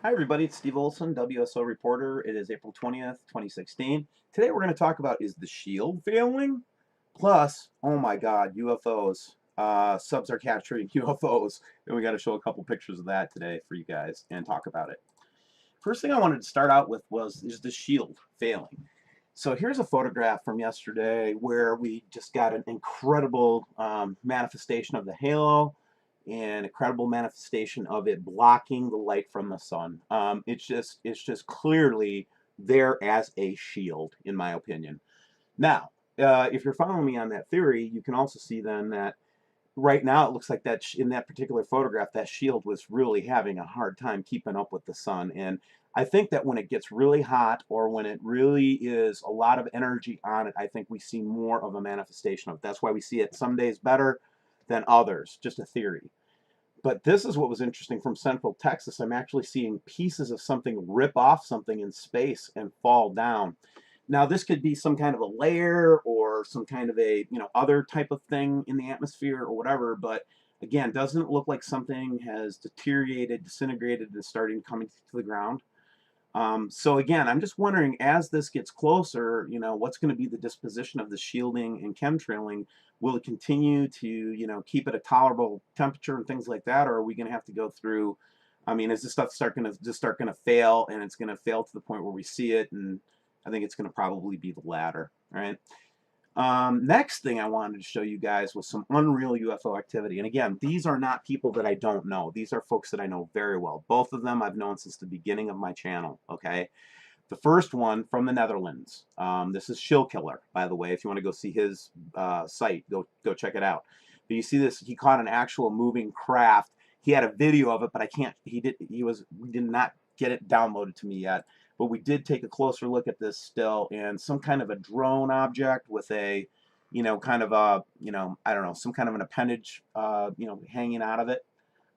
Hi everybody, it's Steve Olson, WSO reporter. It is April 20th, 2016. Today we're going to talk about, is the shield failing? Plus, oh my god, UFOs. Subs are capturing UFOs. And we got to show a couple pictures of that today for you guys and talk about it. First thing I wanted to start out with is the shield failing. So here's a photograph from yesterday where we just got an incredible manifestation of the halo, and incredible manifestation of it blocking the light from the sun. It's just clearly there as a shield, in my opinion. Now, if you're following me on that theory, you can also see then that right now it looks like that in that particular photograph, that shield was really having a hard time keeping up with the sun. And I think that when it gets really hot, or when it really is a lot of energy on it, I think we see more of a manifestation of it. That's why we see it some days better than others. Just a theory. But this is what was interesting from Central Texas. I'm actually seeing pieces of something rip off something in space and fall down. Now, this could be some kind of a layer or some kind of a, other type of thing in the atmosphere or whatever, but again, doesn't look like something has deteriorated, disintegrated, and starting coming to the ground. So again, I'm just wondering, as this gets closer, what's going to be the disposition of the shielding and chemtrailing? Will it continue to, keep it a tolerable temperature and things like that, or are we going to have to go through? I mean, is this stuff start going to fail, and it's going to fail to the point where we see it? And I think it's going to probably be the latter, right? Next thing I wanted to show you guys was some unreal UFO activity. And again, these are not people that I don't know. These are folks that I know very well. Both of them I've known since the beginning of my channel, okay? The first one from the Netherlands. This is Shill Killer, by the way. If you want to go see his site, go check it out. But you see this, he caught an actual moving craft. He had a video of it, but we did not get it downloaded to me yet. But we did take a closer look at this still, and some kind of a drone object with a, kind of a, I don't know, some kind of an appendage, hanging out of it.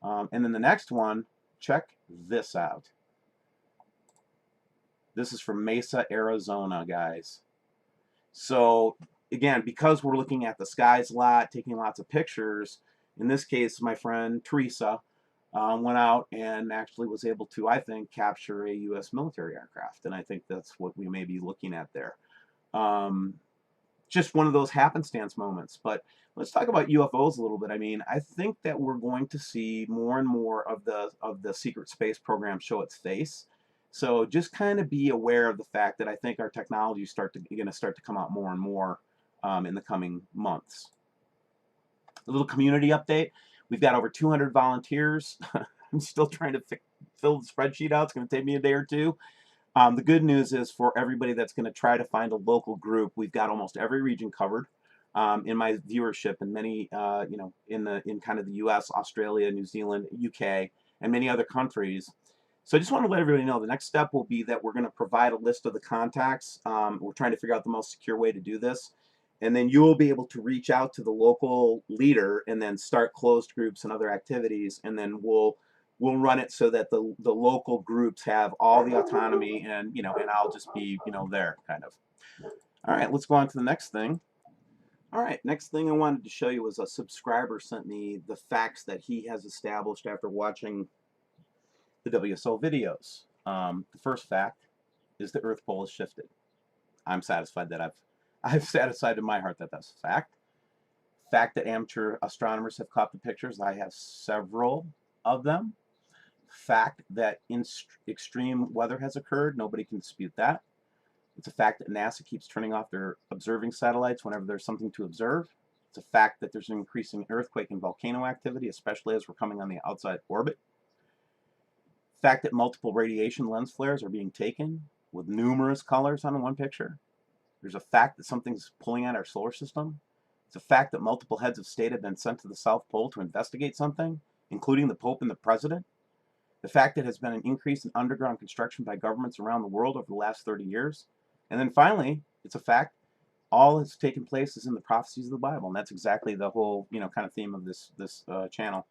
And then the next one, check this out. This is from Mesa, Arizona, guys. So again, because we're looking at the skies a lot, taking lots of pictures, in this case, my friend Teresa went out and actually was able to, I think, capture a U.S. military aircraft. And I think that's what we may be looking at there. Um, just one of those happenstance moments. But let's talk about UFOs a little bit. I mean, I think that we're going to see more and more of the secret space program show its face. So just kind of be aware of the fact that I think our technology is going to start to come out more and more in the coming months. A little community update. We've got over 200 volunteers. I'm still trying to fill the spreadsheet out. It's going to take me a day or two. The good news is, for everybody that's going to try to find a local group, we've got almost every region covered in my viewership, and many, in kind of the U.S., Australia, New Zealand, UK, and many other countries. So I just want to let everybody know the next step will be that we're going to provide a list of the contacts. We're trying to figure out the most secure way to do this. And then you will be able to reach out to the local leader and then start closed groups and other activities. And then we'll run it so that the local groups have all the autonomy, and and I'll just be there kind of. All right, let's go on to the next thing. All right, next thing I wanted to show you was a subscriber sent me the facts that he has established after watching the WSO videos. The first fact is the Earth pole has shifted. I'm satisfied that I've satisfied in my heart that that's a fact. Fact that amateur astronomers have caught the pictures. I have several of them. Fact that extreme weather has occurred. Nobody can dispute that. It's a fact that NASA keeps turning off their observing satellites whenever there's something to observe. It's a fact that there's an increasing earthquake and volcano activity, especially as we're coming on the outside orbit. Fact that multiple radiation lens flares are being taken with numerous colors on one picture. There's a fact that something's pulling at our solar system. It's a fact that multiple heads of state have been sent to the South Pole to investigate something, including the Pope and the President. The fact that has been an increase in underground construction by governments around the world over the last 30 years. And then finally, it's a fact all has taken place is in the prophecies of the Bible. And that's exactly the whole, kind of theme of this channel.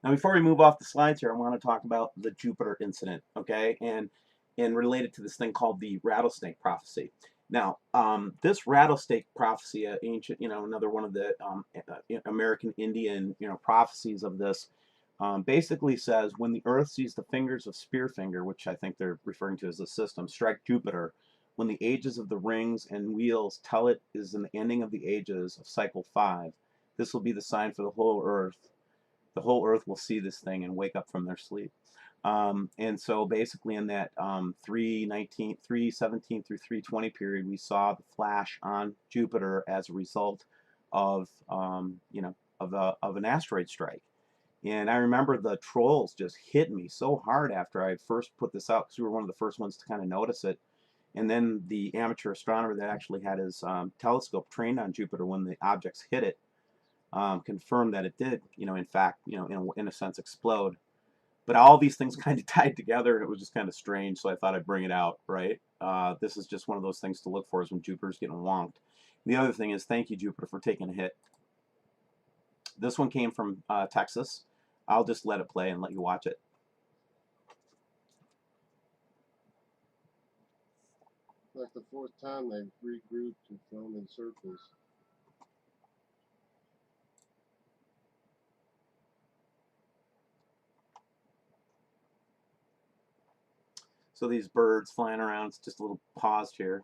Now, before we move off the slides here, I want to talk about the Jupiter incident, okay? And related to this thing called the rattlesnake prophecy. Now, this rattlesnake prophecy, ancient, another one of the American Indian, prophecies of this, basically says when the Earth sees the fingers of Spearfinger, which I think they're referring to as the system, strike Jupiter, when the ages of the rings and wheels tell it is in the ending of the ages of cycle 5, this will be the sign for the whole Earth. The whole Earth will see this thing and wake up from their sleep. And so basically in that 317 through 320 period, we saw the flash on Jupiter as a result of, of an asteroid strike. And I remember the trolls just hit me so hard after I first put this out, because we were one of the first ones to kind of notice it. And then the amateur astronomer that actually had his telescope trained on Jupiter when the objects hit it confirmed that it did, in fact, in a sense, explode. But all these things kind of tied together, and it was just kind of strange, so I thought I'd bring it out, right? This is just one of those things to look for, is when Jupiter's getting wonked. The other thing is, thank you, Jupiter, for taking a hit. This one came from Texas. I'll just let it play and let you watch it. Like the fourth time they've regrouped and filmed in circles. So these birds flying around, it's just a little paused here.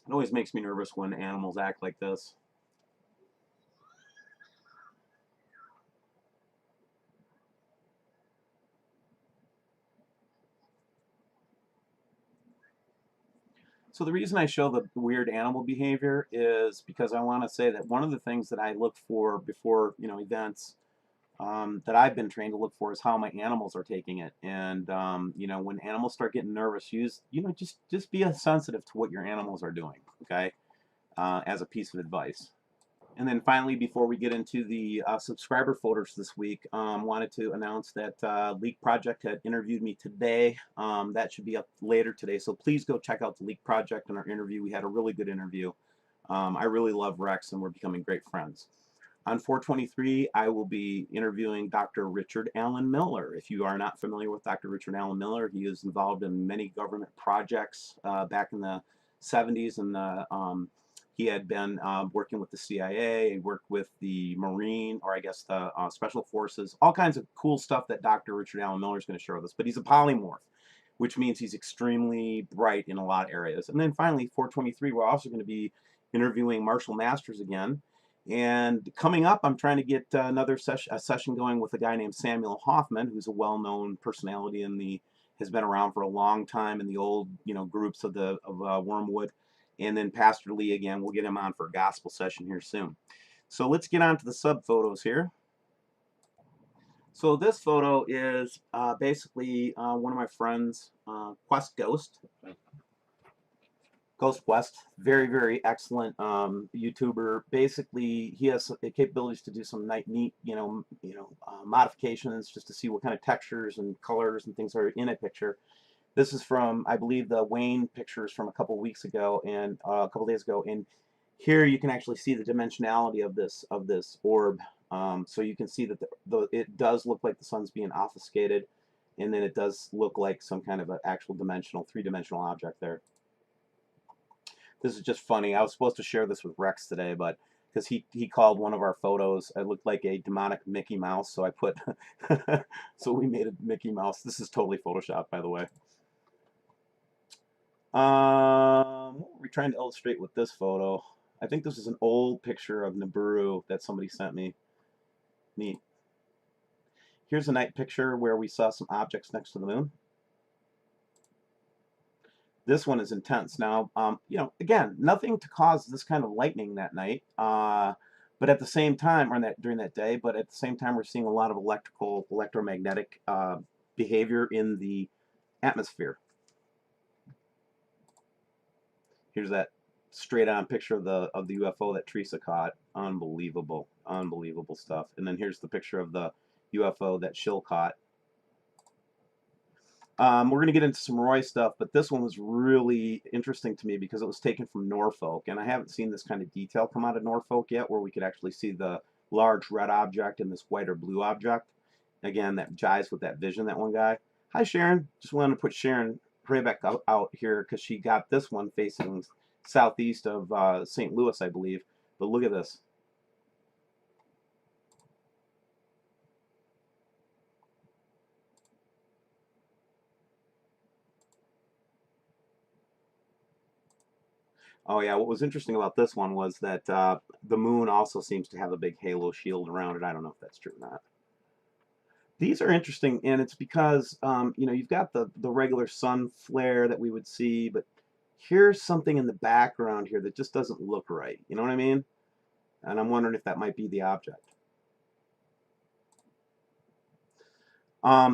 It always makes me nervous when animals act like this. So the reason I show the weird animal behavior is because I want to say that one of the things that I look for before events that I've been trained to look for is how my animals are taking it. And when animals start getting nervous, just be sensitive to what your animals are doing. Okay, as a piece of advice. And then finally, before we get into the subscriber photos this week, wanted to announce that Leak Project had interviewed me today. That should be up later today, so please go check out the Leak Project and our interview. We had a really good interview. I really love Rex, and we're becoming great friends. On 423, I will be interviewing Dr. Richard Allen Miller. If you are not familiar with Dr. Richard Allen Miller, he is involved in many government projects back in the 70s, and he had been working with the CIA, he worked with the Marine, or I guess the Special Forces, all kinds of cool stuff that Dr. Richard Allen Miller is going to share with us. But he's a polymorph, which means he's extremely bright in a lot of areas. And then finally, 423, we're also going to be interviewing Marshall Masters again. And coming up, I'm trying to get another session going with a guy named Samuel Hoffman, who's a well-known personality has been around for a long time in the old groups of Wormwood. And then Pastor Lee again, we'll get him on for a gospel session here soon. So let's get on to the sub photos here. So this photo is basically one of my friends, Quest Ghost. Ghost Quest, very, very excellent YouTuber. Basically, he has the capabilities to do some neat, modifications just to see what kind of textures and colors and things are in a picture. This is from, I believe, the Wayne pictures from a couple weeks ago and a couple days ago. And here you can actually see the dimensionality of this orb. So you can see that it does look like the sun's being obfuscated, and then it does look like some kind of an actual three-dimensional object there. This is just funny. I was supposed to share this with Rex today, but because he called one of our photos, it looked like a demonic Mickey Mouse, so I put, so we made a Mickey Mouse. This is totally Photoshopped, by the way. What were we trying to illustrate with this photo? I think this is an old picture of Nibiru that somebody sent me. Neat. Here's a night picture where we saw some objects next to the moon. This one is intense. Now, again, nothing to cause this kind of lightning that night, but at the same time, or during that day, but at the same time, we're seeing a lot of electromagnetic behavior in the atmosphere. Here's that straight-on picture of the UFO that Teresa caught. Unbelievable, unbelievable stuff. And then here's the picture of the UFO that Shill caught. We're going to get into some Roy stuff, but this one was really interesting to me because it was taken from Norfolk, and I haven't seen this kind of detail come out of Norfolk yet, where we could actually see the large red object and this white or blue object. Again, that jives with that vision that one guy. Hi, Sharon. Just wanted to put Sharon Praybeck out here because she got this one facing southeast of St. Louis, I believe. But look at this. Oh yeah, what was interesting about this one was that the moon also seems to have a big halo shield around it. I don't know if that's true or not. These are interesting, and it's because you know, you've got the regular sun flare that we would see, but here's something in the background here that just doesn't look right. You know what I mean? And I'm wondering if that might be the object.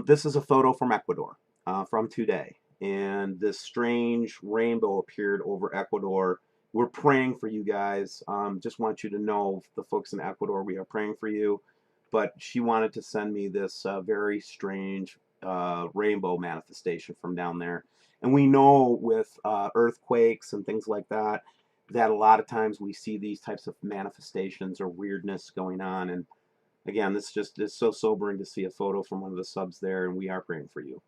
This is a photo from Ecuador from today, and this strange rainbow appeared over Ecuador. We're praying for you guys. Just want you to know, the folks in Ecuador, we are praying for you. But she wanted to send me this very strange rainbow manifestation from down there. And we know with earthquakes and things like that, that a lot of times we see these types of manifestations or weirdness going on. And again, this just is so sobering to see a photo from one of the subs there, and we are praying for you.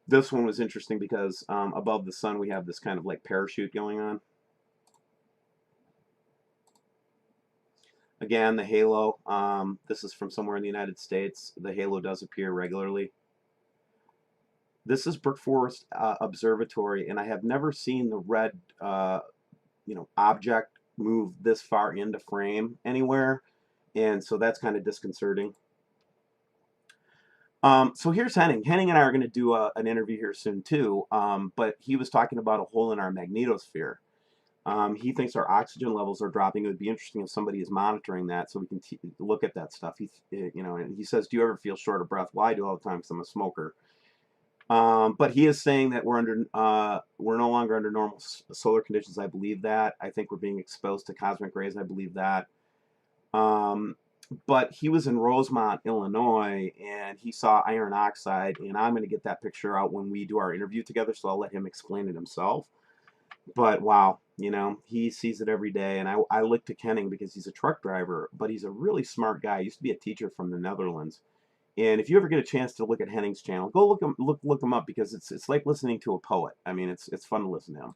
This one was interesting because above the sun we have this kind of like parachute going on. Again, the halo, this is from somewhere in the United States. The halo does appear regularly. This is Brook Forest Observatory, and I have never seen the red you know, object move this far into frame anywhere, and so that's kind of disconcerting. So here's Henning. Henning and I are going to do an interview here soon too, but he was talking about a hole in our magnetosphere. He thinks our oxygen levels are dropping. It would be interesting if somebody is monitoring that so we can look at that stuff. You know, and he says, "Do you ever feel short of breath?" Well, I do all the time because I'm a smoker. But he is saying that we're no longer under normal solar conditions. I believe that. I think we're being exposed to cosmic rays. I believe that. Um, but he was in Rosemont, Illinois, and he saw iron oxide, and I'm going to get that picture out when we do our interview together, so I'll let him explain it himself. But wow, you know, he sees it every day, and I look to Kenning because he's a truck driver, but he's a really smart guy. He used to be a teacher from the Netherlands. And if you ever get a chance to look at Henning's channel, go look him up because it's like listening to a poet. I mean, it's fun to listen to him.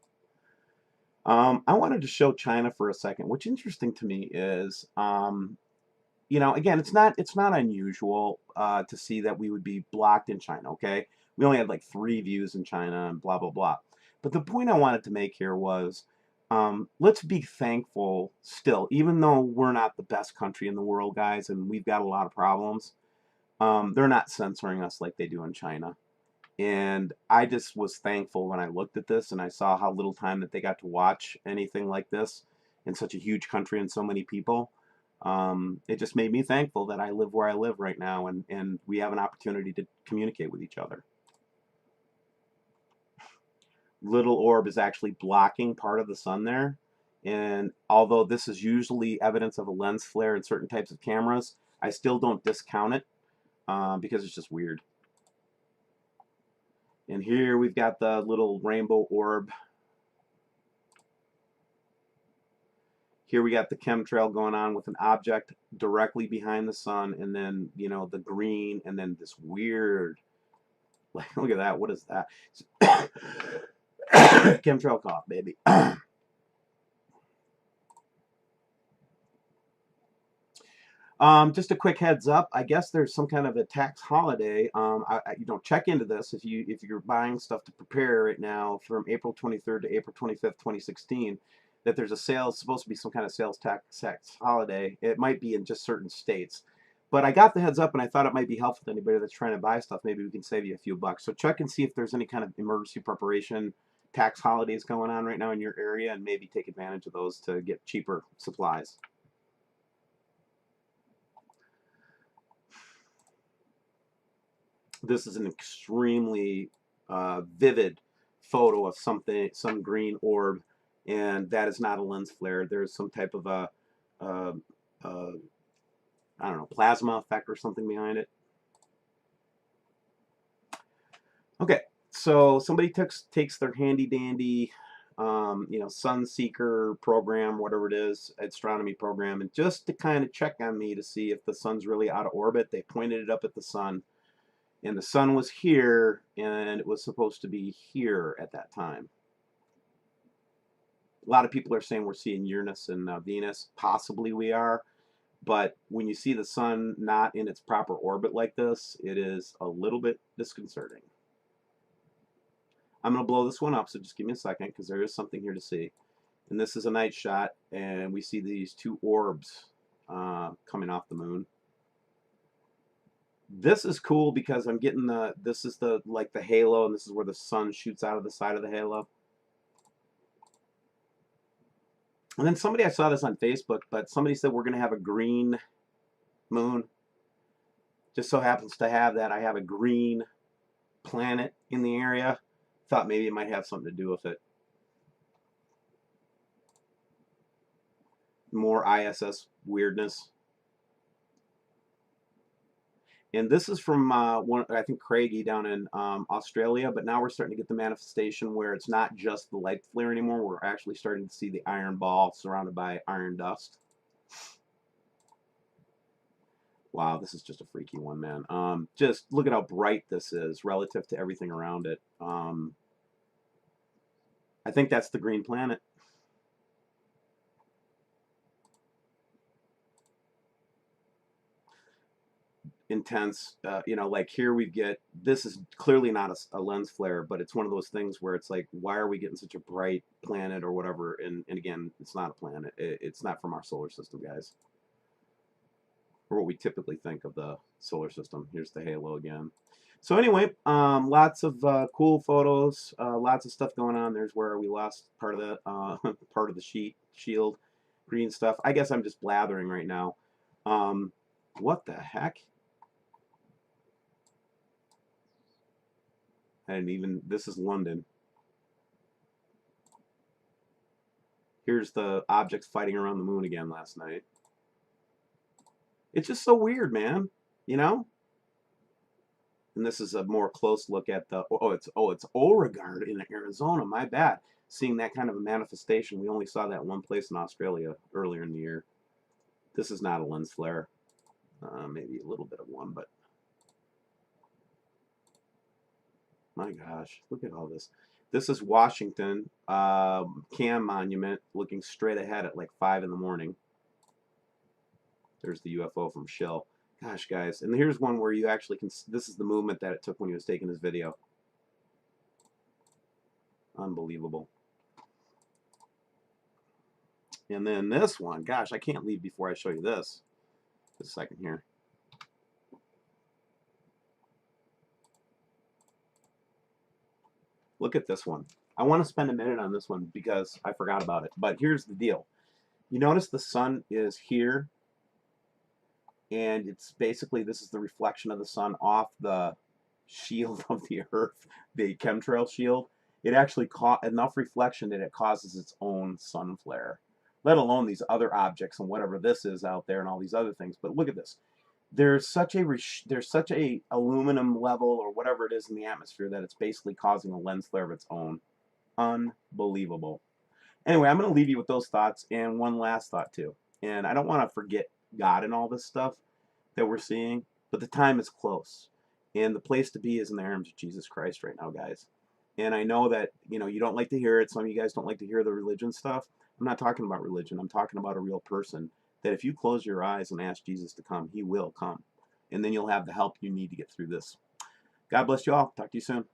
I wanted to show China for a second. What's interesting to me is you know, again, it's not unusual to see that we would be blocked in China. Okay, we only had like 3 views in China and blah blah blah. But the point I wanted to make here was, let's be thankful still, even though we're not the best country in the world, guys, and we've got a lot of problems. They're not censoring us like they do in China. And I just was thankful when I looked at this and I saw how little time that they got to watch anything like this in such a huge country and so many people. It just made me thankful that I live where I live right now, and we have an opportunity to communicate with each other. Little orb is actually blocking part of the sun there. And although this is usually evidence of a lens flare in certain types of cameras, I still don't discount it because it's just weird. And here we've got the little rainbow orb. Here we got the chemtrail going on with an object directly behind the sun, and then, you know, the green, and then this weird, like, look at that. What is that? Chemtrail cough, baby. Just a quick heads up. I guess there's some kind of a tax holiday. You know, check into this if you're buying stuff to prepare right now from April 23rd to April 25th, 2016. That there's a sale. It's supposed to be some kind of sales tax holiday. It might be in just certain states. But I got the heads up, and I thought it might be helpful to anybody that's trying to buy stuff. Maybe we can save you a few bucks. So check and see if there's any kind of emergency preparation tax holidays going on right now in your area, and maybe take advantage of those to get cheaper supplies. This is an extremely vivid photo of some green orb, and that is not a lens flare. There's some type of a I don't know, plasma effect or something behind it. Okay, so somebody takes their handy dandy you know, sun seeker program, whatever it is, astronomy program, and just to kind of check on me to see if the sun's really out of orbit, they pointed it up at the sun, and the sun was here, and it was supposed to be here at that time. A lot of people are saying we're seeing Uranus and Venus. Possibly we are, but when you see the sun not in its proper orbit like this, it is a little bit disconcerting. I'm going to blow this one up, so just give me a second because there is something here to see. And this is a night shot, and we see these two orbs coming off the moon. This is cool because I'm getting this is the like the halo, and this is where the sun shoots out of the side of the halo. And then I saw this on Facebook, but somebody said we're going to have a green moon. Just so happens to have that I have a green planet in the area. Thought maybe it might have something to do with it. More ISS weirdness. And this is from one, I think, Craigie down in Australia, but now we're starting to get the manifestation where it's not just the light flare anymore. We're actually starting to see the iron ball surrounded by iron dust. Wow, this is just a freaky one, man. Just look at how bright this is relative to everything around it. I think that's the green planet. Intense, you know, like here we get, this is clearly not a lens flare, but it's one of those things where it's like, why are we getting such a bright planet or whatever? And again, it's not a planet. It's not from our solar system, guys, or what we typically think of the solar system. Here's the halo again. So anyway, lots of cool photos, lots of stuff going on. There's where we lost part of the part of the shield, green stuff. I guess I'm just blathering right now. What the heck? And even this is London. Here's the objects fighting around the moon again last night. It's just so weird, man. You know. And this is a more close look at the it's Oregon in Arizona. My bad. Seeing that kind of a manifestation, we only saw that one place in Australia earlier in the year. This is not a lens flare. Maybe a little bit of one, but my gosh, look at all this. This is Washington Cam Monument looking straight ahead at like 5 in the morning. There's the UFO from Shill. Gosh, guys. And here's one where you actually can, this is the movement that it took when he was taking his video. Unbelievable. And then this one, gosh, I can't leave before I show you this. Just a second here. Look at this one. I want to spend a minute on this one because I forgot about it. But here's the deal. You notice the sun is here, and it's basically, this is the reflection of the sun off the shield of the Earth, the chemtrail shield. It actually caught enough reflection that it causes its own sun flare, let alone these other objects and whatever this is out there and all these other things. But look at this. There's such a aluminum level or whatever it is in the atmosphere that it's basically causing a lens flare of its own. Unbelievable. Anyway, I'm going to leave you with those thoughts and one last thought too. And I don't want to forget God and all this stuff that we're seeing, but the time is close. And the place to be is in the arms of Jesus Christ right now, guys. And I know that, you know, you don't like to hear it. Some of you guys don't like to hear the religion stuff. I'm not talking about religion. I'm talking about a real person that if you close your eyes and ask Jesus to come, he will come. And then you'll have the help you need to get through this. God bless you all. Talk to you soon.